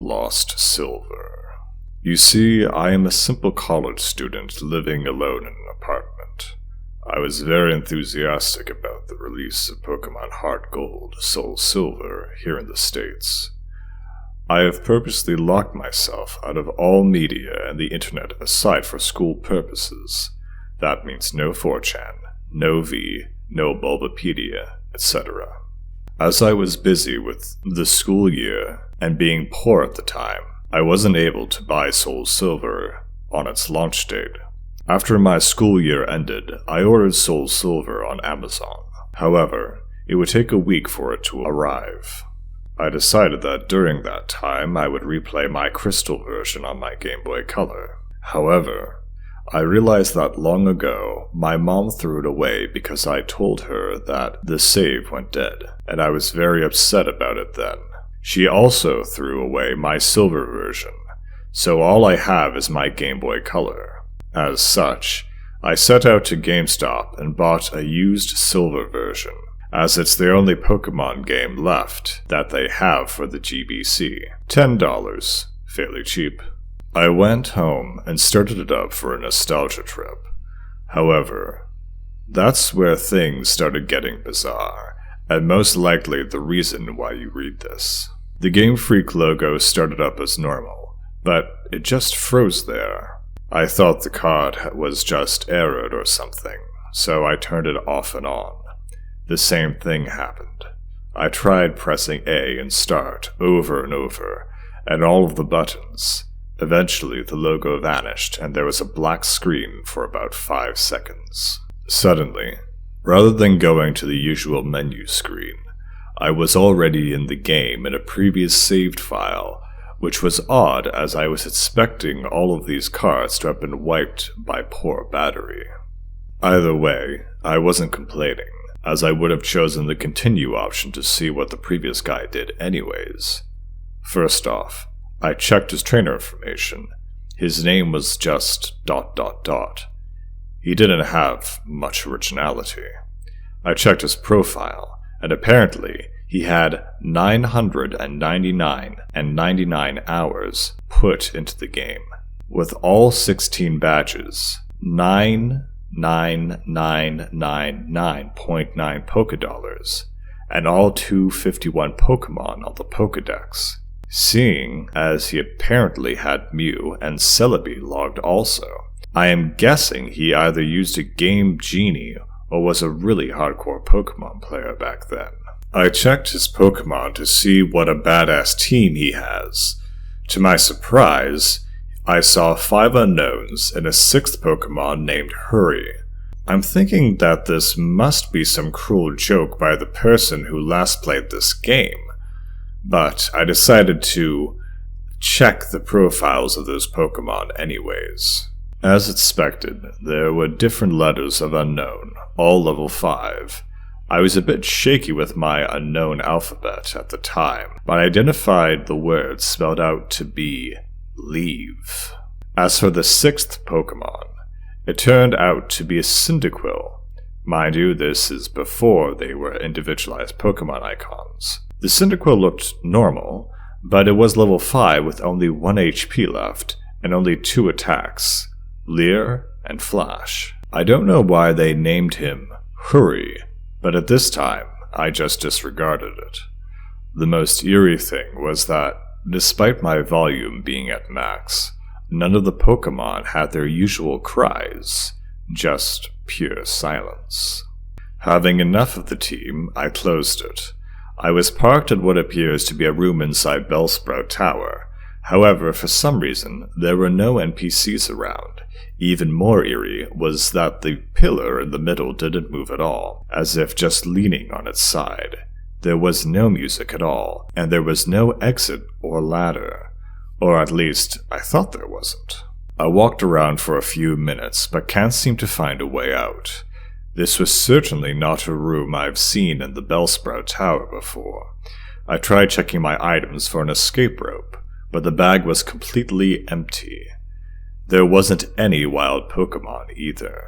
Lost Silver. You see, I am a simple college student living alone in an apartment. I was very enthusiastic about the release of Pokemon Heart Gold, Soul Silver here in the States. I have purposely locked myself out of all media and the internet aside for school purposes. That means no 4chan, no V, no Bulbapedia, etc. As I was busy with the school year and being poor at the time, I wasn't able to buy Soul Silver on its launch date. After my school year ended, I ordered Soul Silver on Amazon. However, it would take a week for it to arrive. I decided that during that time I would replay my Crystal version on my Game Boy Color. However, I realized that long ago my mom threw it away because I told her that the save went dead, and I was very upset about it then. She also threw away my Silver version, so all I have is my Game Boy Color. As such, I set out to GameStop and bought a used Silver version, as it's the only Pokemon game left that they have for the GBC. $10, fairly cheap. I went home and started it up for a nostalgia trip. However, that's where things started getting bizarre, and most likely the reason why you read this. The Game Freak logo started up as normal, but it just froze there. I thought the card was just errored or something, so I turned it off and on. The same thing happened. I tried pressing A and start over and over, and all of the buttons. Eventually the logo vanished and there was a black screen for about 5 seconds. Suddenly, rather than going to the usual menu screen, I was already in the game in a previous saved file, which was odd as I was expecting all of these cards to have been wiped by poor battery. Either way, I wasn't complaining, as I would have chosen the continue option to see what the previous guy did anyways. First off, I checked his trainer information. His name was just ... He didn't have much originality. I checked his profile, and apparently he had 999 hours put into the game, with all 16 badges, 99999.9 Pokédollars, and all 251 Pokemon on the Pokédex. Seeing as he apparently had Mew and Celebi logged also, I am guessing he either used a Game Genie or was a really hardcore Pokemon player back then. I checked his Pokemon to see what a badass team he has. To my surprise, I saw 5 unknowns and a 6th Pokemon named Hurry. I'm thinking that this must be some cruel joke by the person who last played this game, but I decided to check the profiles of those Pokemon anyways. As expected, there were different letters of unknown, all level 5. I was a bit shaky with my unknown alphabet at the time, but I identified the words spelled out to be leave. As for the 6th Pokemon, it turned out to be a Cyndaquil. Mind you, this is before they were individualized Pokemon icons. The Cyndaquil looked normal, but it was level 5 with only 1 HP left and only 2 attacks, Leer and Flash. I don't know why they named him Hurry, but at this time, I just disregarded it. The most eerie thing was that, despite my volume being at max, none of the Pokemon had their usual cries, just pure silence. Having enough of the team, I closed it. I was parked at what appears to be a room inside Bellsprout Tower. However, for some reason, there were no NPCs around. Even more eerie was that the pillar in the middle didn't move at all, as if just leaning on its side. There was no music at all, and there was no exit or ladder. Or at least, I thought there wasn't. I walked around for a few minutes, but can't seem to find a way out. This was certainly not a room I've seen in the Bellsprout Tower before. I tried checking my items for an escape rope, but the bag was completely empty. There wasn't any wild Pokemon either.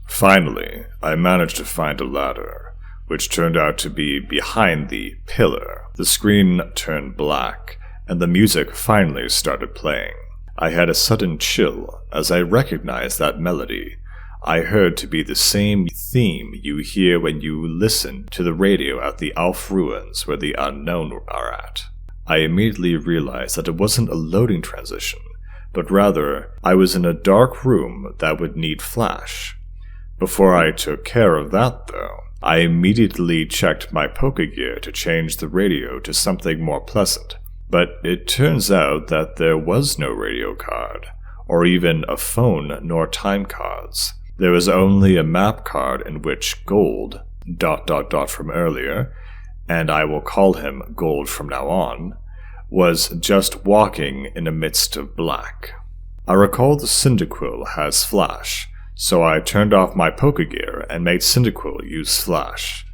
Finally, I managed to find a ladder, which turned out to be behind the pillar. The screen turned black, and the music finally started playing. I had a sudden chill as I recognized that melody I heard to be the same theme you hear when you listen to the radio at the Alf ruins where the Unknown are at. I immediately realized that it wasn't a loading transition, but rather I was in a dark room that would need flash. Before I took care of that, though, I immediately checked my Pokegear to change the radio to something more pleasant. But it turns out that there was no radio card, or even a phone nor time cards. There was only a map card in which Gold, ... from earlier, and I will call him Gold from now on, was just walking in the midst of black. I recall the Cyndaquil has flash, so I turned off my Pokegear and made Cyndaquil use flash.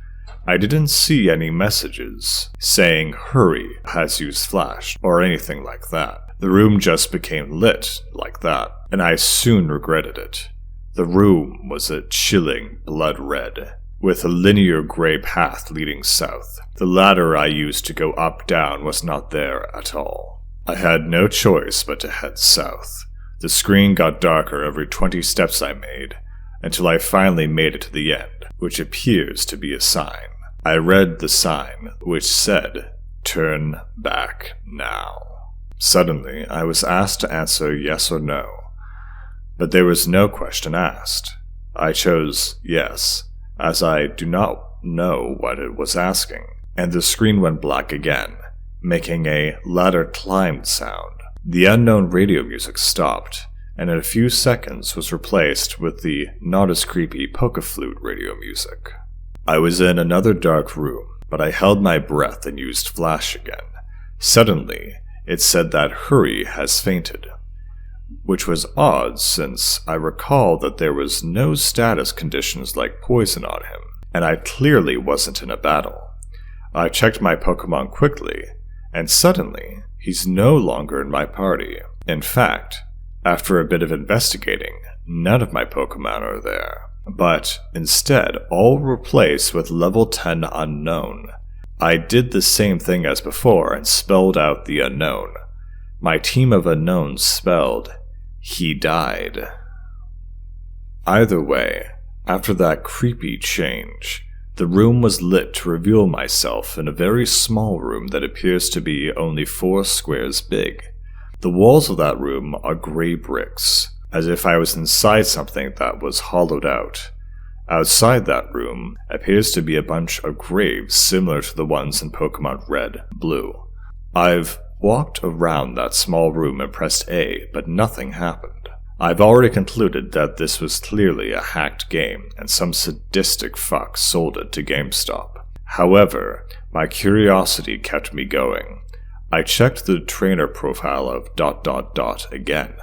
I didn't see any messages saying hurry has used flash or anything like that. The room just became lit like that, and I soon regretted it. The room was a chilling blood red, with a linear gray path leading south. The ladder I used to go up-down was not there at all. I had no choice but to head south. The screen got darker every 20 steps I made, until I finally made it to the end, which appears to be a sign. I read the sign, which said, "Turn back now." Suddenly, I was asked to answer yes or no, but there was no question asked. I chose yes, as I do not know what it was asking, and the screen went black again, making a ladder climbed sound. The unknown radio music stopped, and in a few seconds was replaced with the not-as-creepy Pokeflute radio music. I was in another dark room, but I held my breath and used flash again. Suddenly, it said that Hurry has fainted, which was odd since I recall that there was no status conditions like poison on him, and I clearly wasn't in a battle. I checked my Pokemon quickly, and suddenly, he's no longer in my party. In fact, after a bit of investigating, none of my Pokemon are there, but instead all replaced with level 10 Unknown. I did the same thing as before and spelled out the Unknown. My team of Unknowns spelled, "He died." Either way, after that creepy change, the room was lit to reveal myself in a very small room that appears to be only 4 squares big. The walls of that room are gray bricks, as if I was inside something that was hollowed out. Outside that room appears to be a bunch of graves similar to the ones in Pokemon Red, Blue. I've walked around that small room and pressed A, but nothing happened. I've already concluded that this was clearly a hacked game and some sadistic fuck sold it to GameStop. However, my curiosity kept me going. I checked the trainer profile of ... again,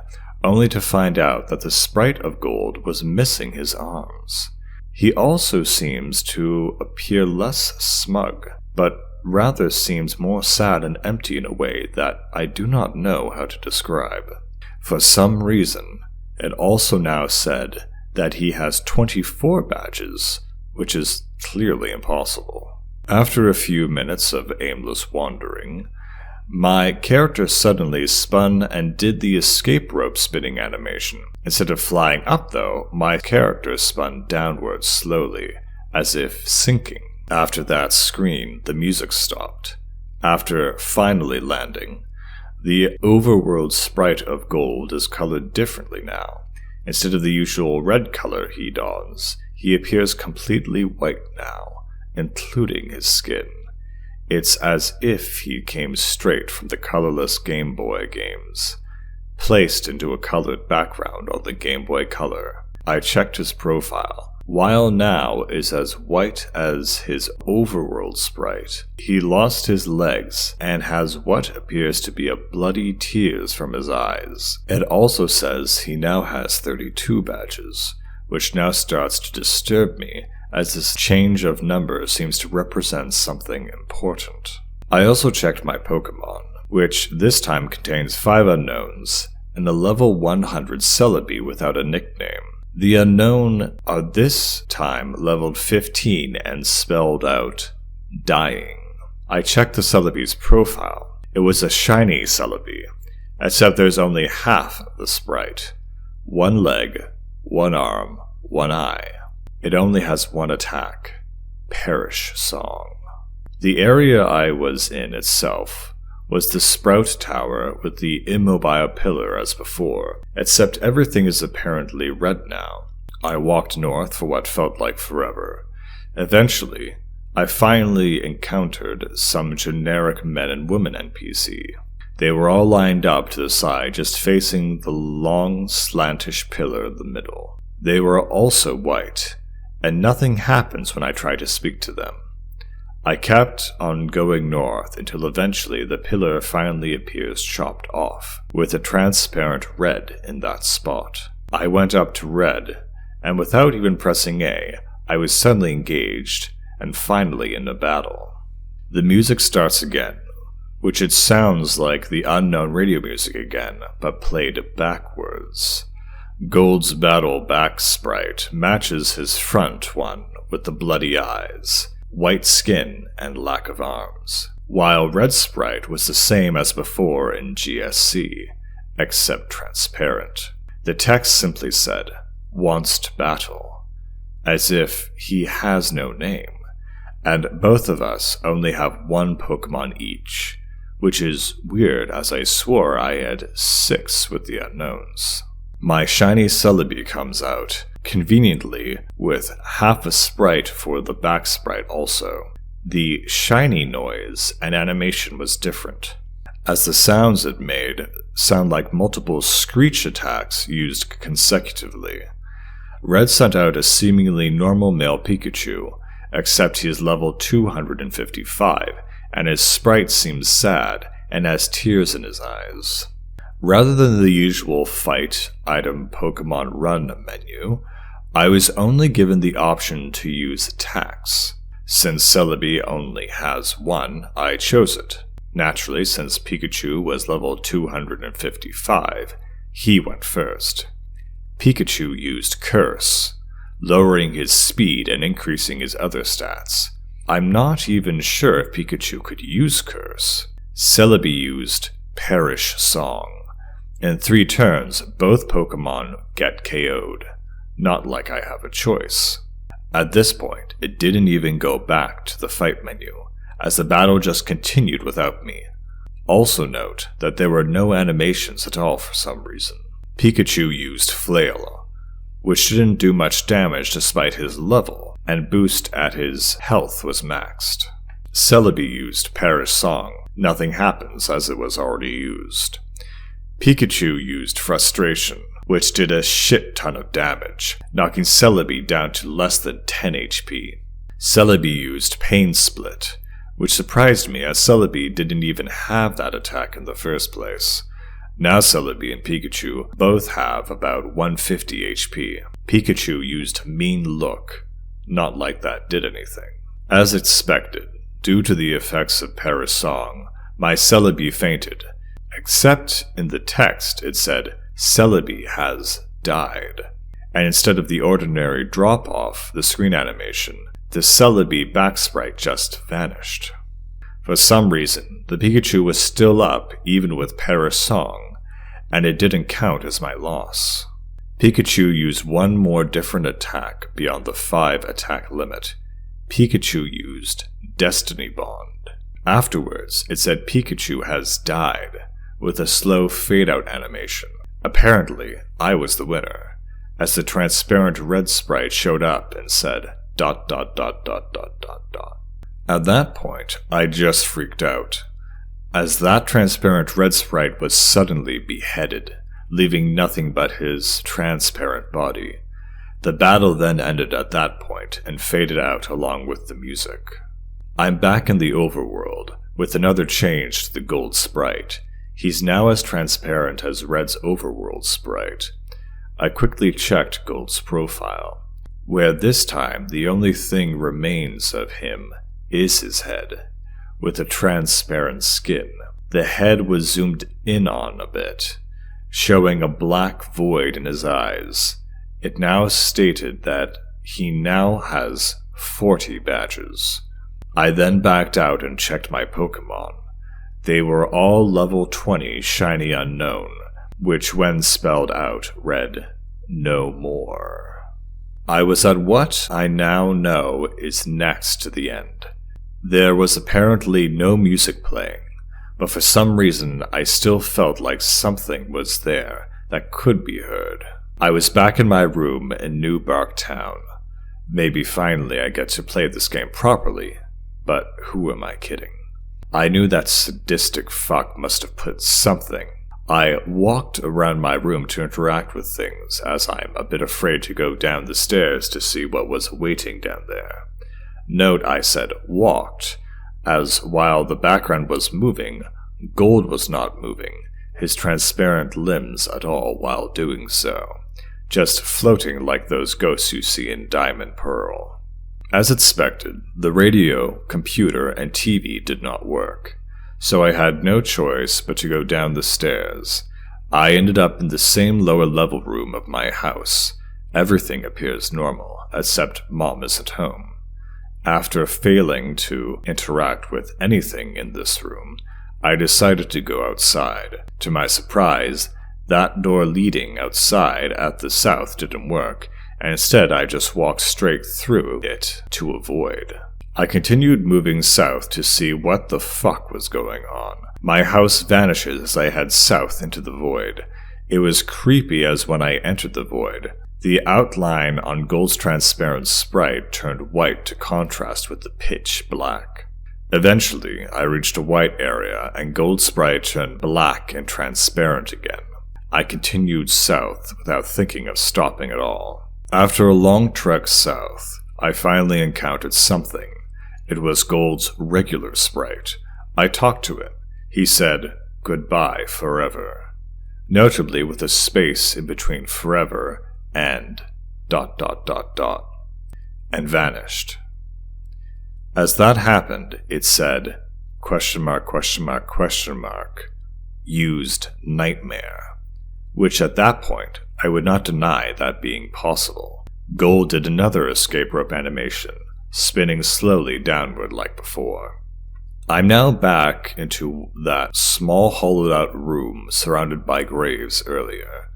only to find out that the sprite of Gold was missing his arms. He also seems to appear less smug, but rather seems more sad and empty in a way that I do not know how to describe. For some reason, it also now said that he has 24 badges, which is clearly impossible. After a few minutes of aimless wandering, my character suddenly spun and did the escape rope spinning animation. Instead of flying up though, my character spun downwards slowly, as if sinking. After that screen, the music stopped. After finally landing, the overworld sprite of Gold is colored differently now. Instead of the usual red color he dons, he appears completely white now, including his skin. It's as if he came straight from the colorless Game Boy games, placed into a colored background on the Game Boy Color. I checked his profile. While now is as white as his overworld sprite, he lost his legs and has what appears to be a bloody tears from his eyes. It also says he now has 32 badges, which now starts to disturb me as this change of number seems to represent something important. I also checked my Pokemon, which this time contains 5 Unknowns and a level 100 Celebi without a nickname. The Unknown are this time leveled 15 and spelled out, dying. I checked the Celebi's profile. It was a shiny Celebi, except there's only half the sprite. One leg, one arm, one eye. It only has one attack. Perish Song. The area I was in itself was the Sprout Tower with the immobile pillar as before, except everything is apparently red now. I walked north for what felt like forever. Eventually, I finally encountered some generic men and women NPC. They were all lined up to the side, just facing the long, slantish pillar in the middle. They were also white, and nothing happens when I try to speak to them. I kept on going north until eventually the pillar finally appears chopped off, with a transparent red in that spot. I went up to red, and without even pressing A, I was suddenly engaged, and finally in a battle. The music starts again, which it sounds like the unknown radio music again, but played backwards. Gold's battle back sprite matches his front one with the bloody eyes, white skin, and lack of arms, while red sprite was the same as before in GSC, except transparent. The text simply said, "Wants to battle," as if he has no name, and both of us only have one Pokemon each, which is weird as I swore I had 6 with the unknowns. My shiny Celebi comes out, conveniently with half a sprite for the back sprite also. The shiny noise and animation was different, as the sounds it made sound like multiple screech attacks used consecutively. Red sent out a seemingly normal male Pikachu, except he is level 255, and his sprite seems sad and has tears in his eyes. Rather than the usual fight, item, Pokemon run menu, I was only given the option to use attacks. Since Celebi only has one, I chose it. Naturally, since Pikachu was level 255, he went first. Pikachu used Curse, lowering his speed and increasing his other stats. I'm not even sure if Pikachu could use Curse. Celebi used Perish Song. In 3 turns, both Pokemon get KO'd. Not like I have a choice. At this point, it didn't even go back to the fight menu, as the battle just continued without me. Also note that there were no animations at all for some reason. Pikachu used Flail, which didn't do much damage despite his level, and boost at his health was maxed. Celebi used Perish Song. Nothing happens as it was already used. Pikachu used Frustration, which did a shit ton of damage, knocking Celebi down to less than 10 HP. Celebi used Pain Split, which surprised me as Celebi didn't even have that attack in the first place. Now Celebi and Pikachu both have about 150 HP. Pikachu used Mean Look, not like that did anything. As expected, due to the effects of Perish Song, my Celebi fainted, except in the text it said, "Celebi has died," and instead of the ordinary drop-off, the screen animation, the Celebi back sprite just vanished. For some reason, the Pikachu was still up even with Perish Song, and it didn't count as my loss. Pikachu used one more different attack beyond the 5 attack limit. Pikachu used Destiny Bond. Afterwards, it said Pikachu has died, with a slow fade-out animation. Apparently, I was the winner, as the transparent red sprite showed up and said, ... At that point, I just freaked out, as that transparent red sprite was suddenly beheaded, leaving nothing but his transparent body. The battle then ended at that point and faded out along with the music. I'm back in the overworld, with another change to the gold sprite. He's now as transparent as Red's overworld sprite. I quickly checked Gold's profile, where this time the only thing remains of him is his head, with a transparent skin. The head was zoomed in on a bit, showing a black void in his eyes. It now stated that he now has 40 badges. I then backed out and checked my Pokemon. They were all level 20 shiny unknown, which when spelled out read, "No more." I was at what I now know is next to the end. There was apparently no music playing, but for some reason I still felt like something was there that could be heard. I was back in my room in New Bark Town. Maybe finally I get to play this game properly, but who am I kidding? I knew that sadistic fuck must have put something. I walked around my room to interact with things, as I'm a bit afraid to go down the stairs to see what was waiting down there. Note I said walked, as while the background was moving, Gold was not moving, his transparent limbs at all while doing so, just floating like those ghosts you see in Diamond Pearl. As expected, the radio, computer, and TV did not work, so I had no choice but to go down the stairs. I ended up in the same lower level room of my house. Everything appears normal, except Mom isn't home. After failing to interact with anything in this room, I decided to go outside. To my surprise, that door leading outside at the south didn't work, and instead I just walked straight through it to avoid. I continued moving south to see what the fuck was going on. My house vanishes as I head south into the void. It was creepy as when I entered the void. The outline on Gold's transparent sprite turned white to contrast with the pitch black. Eventually, I reached a white area and Gold's sprite turned black and transparent again. I continued south without thinking of stopping at all. After a long trek south, I finally encountered something. It was Gold's regular sprite. I talked to it. He said, "Goodbye forever." Notably with a space in between forever and ... and vanished. As that happened, it said, ? Used nightmare. Which at that point, I would not deny that being possible. Gold did another escape rope animation, spinning slowly downward like before. I'm now back into that small hollowed-out room surrounded by graves earlier.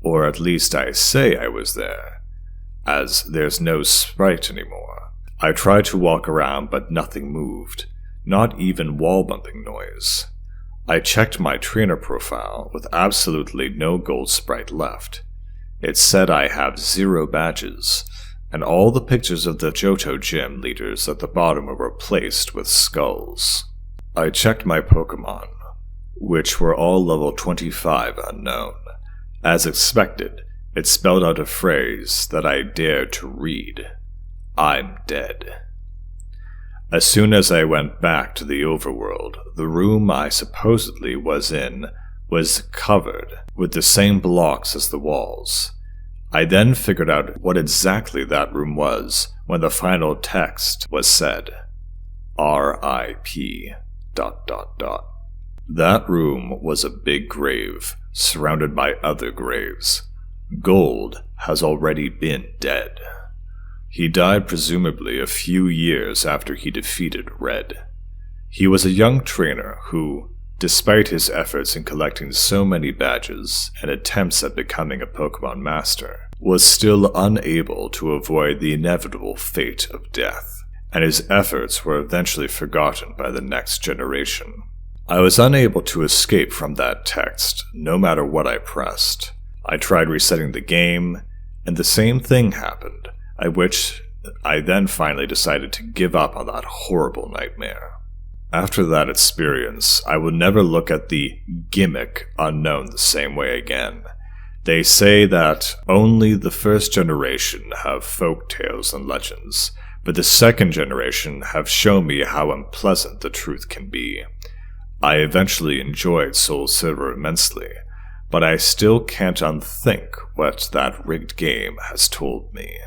Or at least I say I was there, as there's no sprite anymore. I tried to walk around, but nothing moved, not even wall-bumping noise. I checked my trainer profile with absolutely no gold sprite left. It said I have 0 badges, and all the pictures of the Johto gym leaders at the bottom were replaced with skulls. I checked my Pokemon, which were all level 25 unknown. As expected, it spelled out a phrase that I dared to read. I'm dead. As soon as I went back to the overworld, the room I supposedly was in was covered with the same blocks as the walls. I then figured out what exactly that room was when the final text was said. R.I.P. ... That room was a big grave, surrounded by other graves. Gold has already been dead. He died presumably a few years after he defeated Red. He was a young trainer who, despite his efforts in collecting so many badges and attempts at becoming a Pokemon Master, was still unable to avoid the inevitable fate of death, and his efforts were eventually forgotten by the next generation. I was unable to escape from that text, no matter what I pressed. I tried resetting the game, and the same thing happened, at which I then finally decided to give up on that horrible nightmare. After that experience, I will never look at the gimmick unknown the same way again. They say that only the first generation have folk tales and legends, but the second generation have shown me how unpleasant the truth can be. I eventually enjoyed Soul Silver immensely, but I still can't unthink what that rigged game has told me.